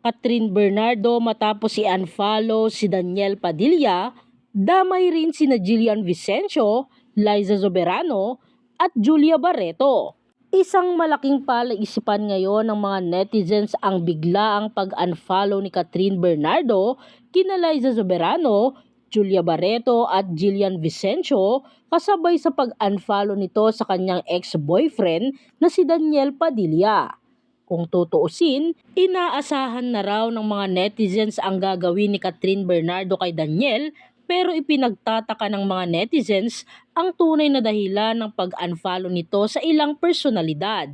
Catherine Bernardo matapos i-unfollow si Daniel Padilla, damay rin sina Jillian Vicencio, Liza Soberano at Julia Barreto. Isang malaking palaisipan ngayon ng mga netizens ang biglaang pag-unfollow ni Catherine Bernardo kina Liza Soberano, Julia Barreto at Jillian Vicencio kasabay sa pag-unfollow nito sa kanyang ex-boyfriend na si Daniel Padilla. Kung tutuusin, inaasahan na raw ng mga netizens ang gagawin ni Catherine Bernardo kay Daniel, pero ipinagtataka ng mga netizens ang tunay na dahilan ng pag-unfollow nito sa ilang personalidad.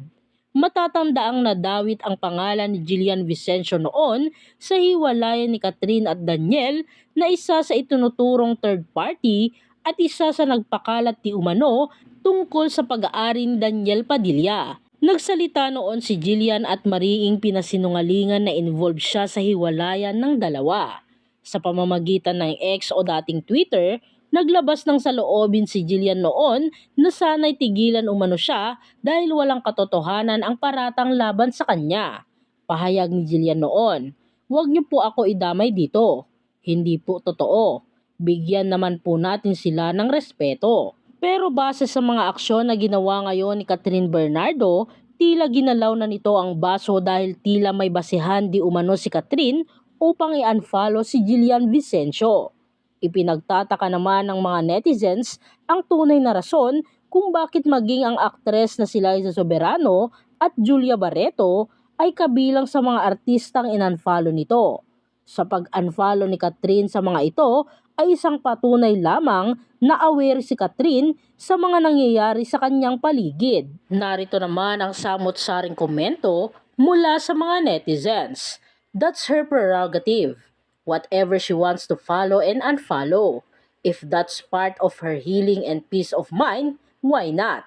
Matatandaang nadawit ang pangalan ni Jillian Vicencio noon sa hiwalayan ni Catherine at Daniel na isa sa itunuturong third party at isa sa nagpakalat di umano tungkol sa pag-aari ni Daniel Padilla. Nagsalita noon si Jillian at mariing pinasinungalingan na involved siya sa hiwalayan ng dalawa. Sa pamamagitan ng X o dating Twitter, naglabas ng saloobin si Jillian noon na sana'y tigilan umano siya dahil walang katotohanan ang paratang laban sa kanya. Pahayag ni Jillian noon, "Huwag niyo po ako idamay dito. Hindi po totoo. Bigyan naman po natin sila ng respeto." Pero base sa mga aksyon na ginawa ngayon ni Catherine Bernardo, tila ginalaw na nito ang baso dahil tila may basehan di umano si Catherine upang i-unfollow si Jillian Vicencio. Ipinagtataka naman ng mga netizens ang tunay na rason kung bakit maging ang aktres na si Liza Soberano at Julia Barreto ay kabilang sa mga artistang in-unfollow nito. Sa pag-unfollow ni Catherine sa mga ito ay isang patunay lamang na aware si Catherine sa mga nangyayari sa kanyang paligid. Narito naman ang samot-saring komento mula sa mga netizens. "That's her prerogative. Whatever she wants to follow and unfollow. If that's part of her healing and peace of mind, why not?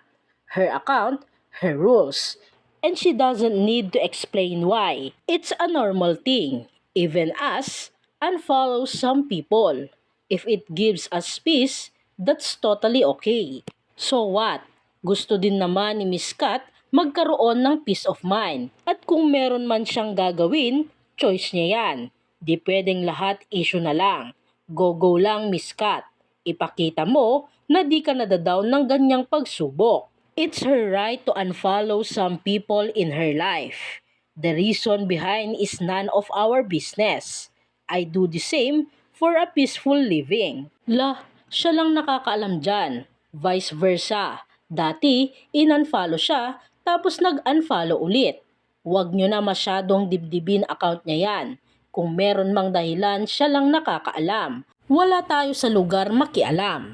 Her account, her rules. And she doesn't need to explain why. It's a normal thing. Even us unfollow some people. If it gives us peace, that's totally okay. So what? Gusto din naman ni Miss Kat magkaroon ng peace of mind. At kung meron man siyang gagawin, choice niya yan. Di pwedeng lahat issue na lang. Go lang, Miss Kat. Ipakita mo na di ka nadadown ng ganyang pagsubok. It's her right to unfollow some people in her life. The reason behind is none of our business. I do the same for a peaceful living." Lah, siya lang nakakaalam dyan. Vice versa. Dati, in-unfollow siya, tapos nag-unfollow ulit. Huwag nyo na masyadong dibdibin account niya yan. Kung meron mang dahilan, siya lang nakakaalam. Wala tayo sa lugar makialam.